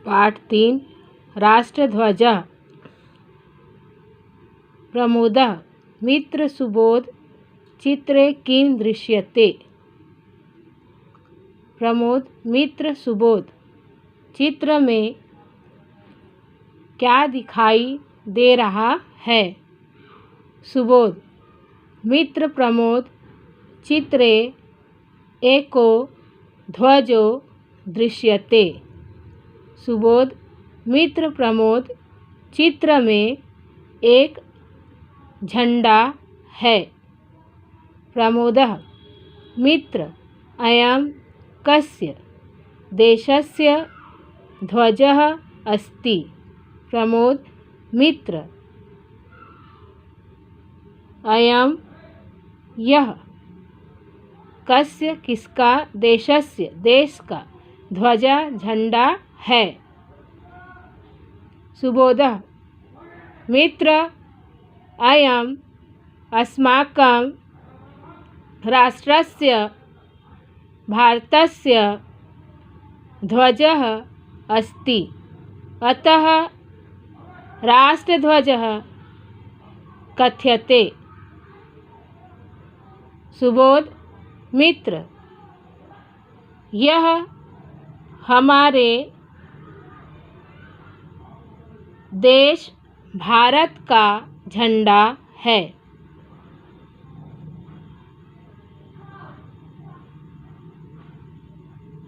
पाठ 3 राष्ट्रध्वजः प्रमोदः मित्रसुबोध चित्रे किं दृश्यते। प्रमोद मित्र सुबोध चित्र में क्या दिखाई दे रहा है। सुबोध मित्र प्रमोद चित्रे एको ध्वजो दृश्यते। सुबोध मित्र प्रमोद चित्र में एक झंडा है। प्रमोदः मित्र अयं कस्य देशस्य ध्वजः अस्ति। प्रमोद मित्र अयं यह कस्य किसका देशस्य देश का ध्वजा झंडा है। सुबोधः मित्र अयं अस्माकं राष्ट्रस्य भारतस्य ध्वजः अस्ति, अतः राष्ट्रध्वजः कथ्यते। सुबोध मित्र यह हमारे देश भारत का झंडा है।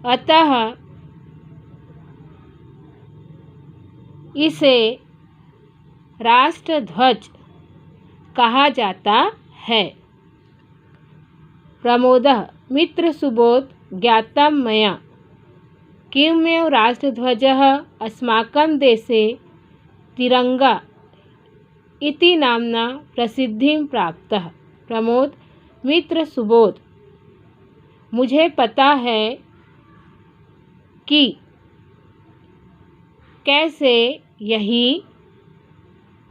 अतः इसे राष्ट्रध्वज कहा जाता है। प्रमोदः मित्र सुबोध ज्ञातं मया किमेव राष्ट्रध्वजः अस्माकं देशे तिरंगा इति नाम्ना प्रसिद्धिं प्राप्तः। प्रमोद मित्र सुबोध मुझे पता है कि कैसे यही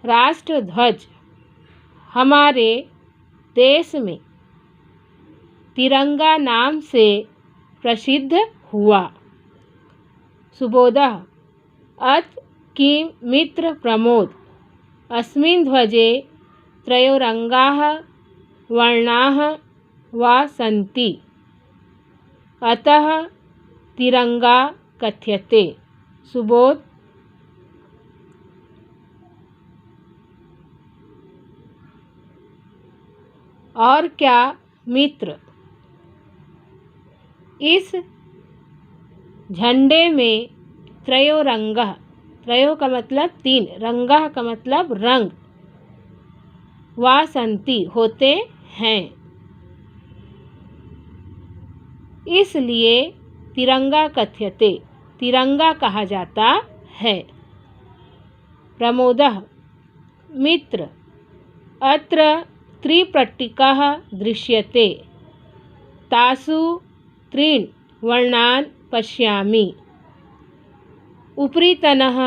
राष्ट्रध्वज हमारे देश में तिरंगा नाम से प्रसिद्ध हुआ। सुबोधः अत किं मित्र प्रमोद अस्मिन् ध्वजे त्रयोरंगाः वर्णाः वा सन्ति, अतः तिरंगा कथ्यते। सुबोध और क्या मित्र इस झंडे में त्रयोरंगः, त्रयो का मतलब तीन, रंगः का मतलब रंग, वा संति होते हैं, इसलिए तिरंगा कथ्यते तिरंगा कहा जाता है। प्रमोदः मित्र अत्र त्रिपट्टिकाः दृश्यते, तासु त्रीन् वर्णान् पश्यामि। उपरितनः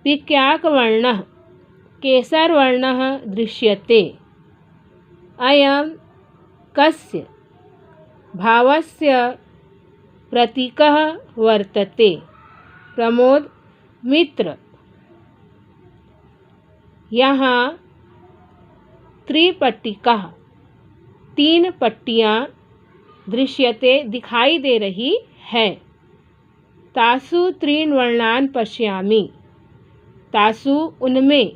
पिक्याकवर्णः केसरवर्णः दृश्यते। अयं कस्य भावस्य प्रतीकः वर्तते। प्रमोद मित्र यहाँ त्रिपट्टिकाः तीन पट्टियाँ दृश्यते दिखाई दे रही है। तासु त्रीन् वर्णान् पश्यामि, तासु उनमें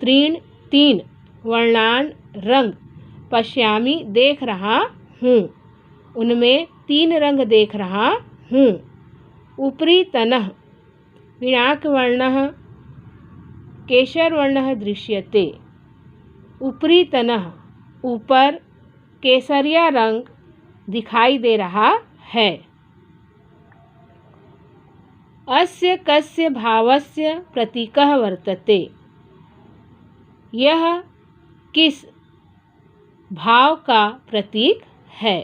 त्रीन् तीन वर्णान् रंग पश्यामि देख रहा हूँ, उनमें तीन रंग देख रहा हूँ। ऊपरी तनः पिनाकवर्णः केसरवर्णः दृश्यते। ऊपरी तनः ऊपर केसरिया रंग दिखाई दे रहा है। अस्य कस्य भावस्य प्रतीकः वर्तते, यह किस भाव का प्रतीक है।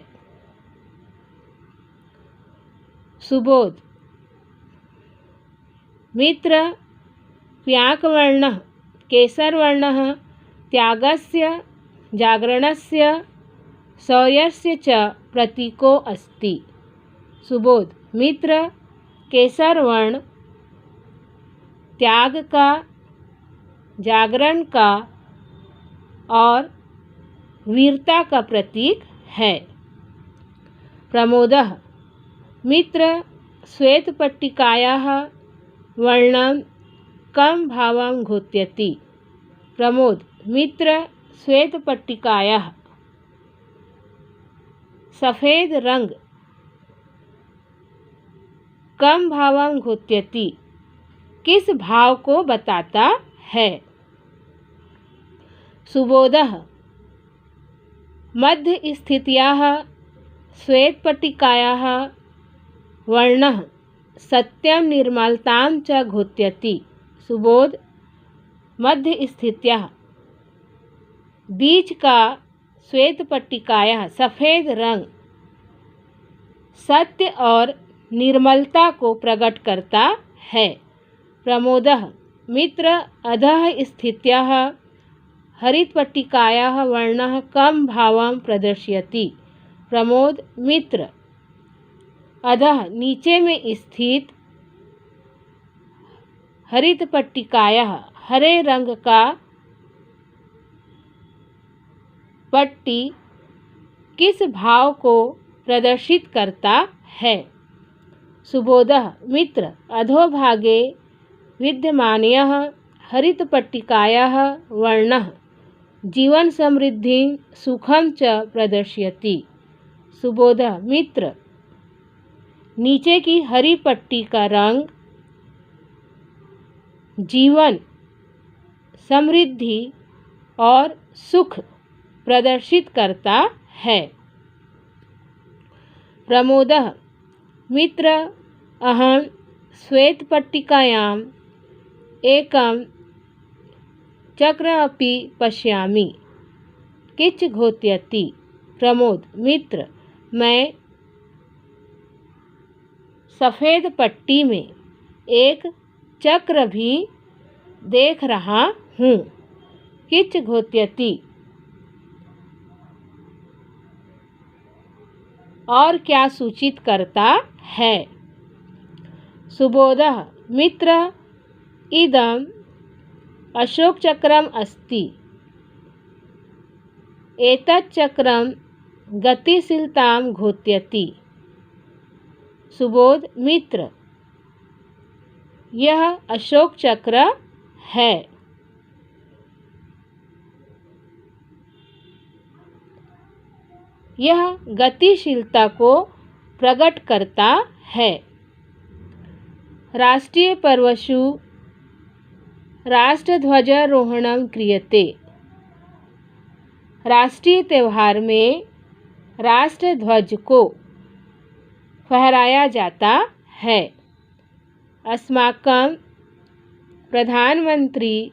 सुबोध मित्र पिनाकवर्णः केसरवर्णः त्यागस्य जागरणस्य शौर्यस्य च प्रतीको अस्ति। सुबोध मित्र केसर वर्ण त्याग का, जागरण का और वीरता का प्रतीक है। प्रमोदः मित्र श्वेतपट्टिकायाः वर्णं कं भावं घोषयति। प्रमोद मित्र श्वेतपट्टिकायाः सफ़ेद रंग कम भावं घोषयति किस भाव को बताता है। सुबोधः मध्य स्थित्याः श्वेतपट्टिकायाः वर्णः सत्यं निर्मलतां च घोषयति। सुबोध मध्य स्थित्याः बीच का श्वेतपट्टिकायाः सफ़ेद रंग सत्य और निर्मलता को प्रकट करता है। प्रमोदः मित्र अधः स्थित्याः हरितपट्टिकायाः वर्णः कं भावं प्रदर्शयति। प्रमोद मित्र अधः नीचे में स्थित हरितपट्टिकायाः हरे रंग का पट्टी किस भाव को प्रदर्शित करता है। सुबोधः मित्र अधोभागे विद्यमानयः हरितपट्टिकायाः वर्णः जीवन समृद्धि सुखम च प्रदर्शयति। सुबोधः मित्र नीचे की हरी पट्टी का रंग जीवन समृद्धि और सुख प्रदर्शित करता है। प्रमोदः मित्र अहं श्वेतपट्टिकायाम् एकं चक्रमपि पश्यामि किच घोषयति। प्रमोद मित्र मैं सफ़ेद पट्टी में एक चक्र भी देख रहा हूँ। किच घोषयति और क्या सूचित करता है। सुबोधः मित्र इदम् अशोक चक्रम अस्ति। एतत् चक्रम गतिशीलतां घोषयति। सुबोध मित्र यह अशोक चक्र है। यह गतिशीलता को प्रकट करता है। राष्ट्रीय पर्वसु राष्ट्रध्वजारोहणं क्रियते। राष्ट्रीय त्यौहार में राष्ट्रध्वज को फहराया जाता है। अस्माकं प्रधानमंत्री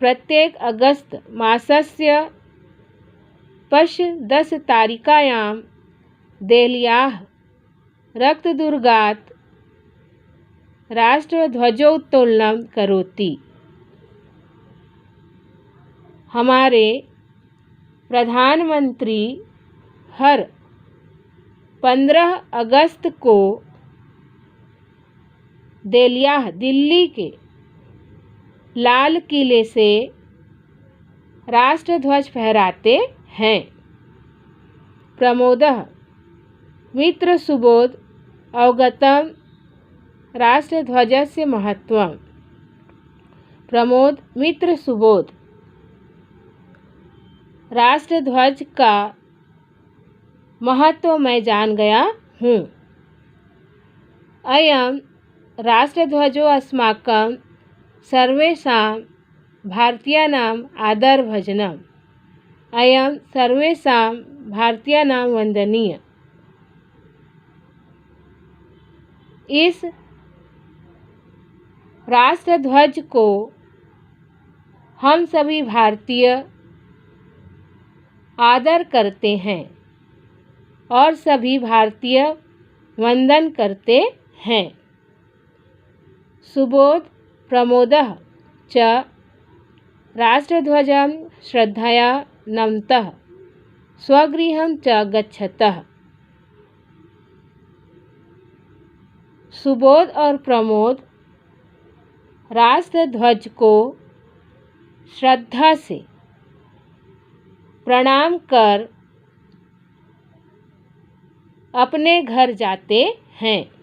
प्रत्येक अगस्त मासस्य 15 देहल्याः रक्तदुर्गात् राष्ट्रध्वजोत्तोलनं करोति। हमारे प्रधानमंत्री हर 15 अगस्त को देहल्या दिल्ली के लाल किले से राष्ट्रध्वज फहराते हैं। प्रमोदः मित्र सुबोध अवगतम राष्ट्रध्वजस्य महत्वम्। प्रमोद मित्र सुबोध राष्ट्रध्वज का महत्व मैं जान गया हूँ। अयं राष्ट्रध्वजो अस्माकं सर्वेषां भारतीयानाम् आदरभजनम्। अयं सर्वेषां भारतीयानां वंदनीय। इस राष्ट्रध्वज को हम सभी भारतीय आदर करते हैं और सभी भारतीय वंदन करते हैं। सुबोध प्रमोदः च राष्ट्रध्वजं श्रद्धया नमतः स्वगृहं च गच्छतः। सुबोध और प्रमोद राष्ट्र ध्वज को श्रद्धा से प्रणाम कर अपने घर जाते हैं।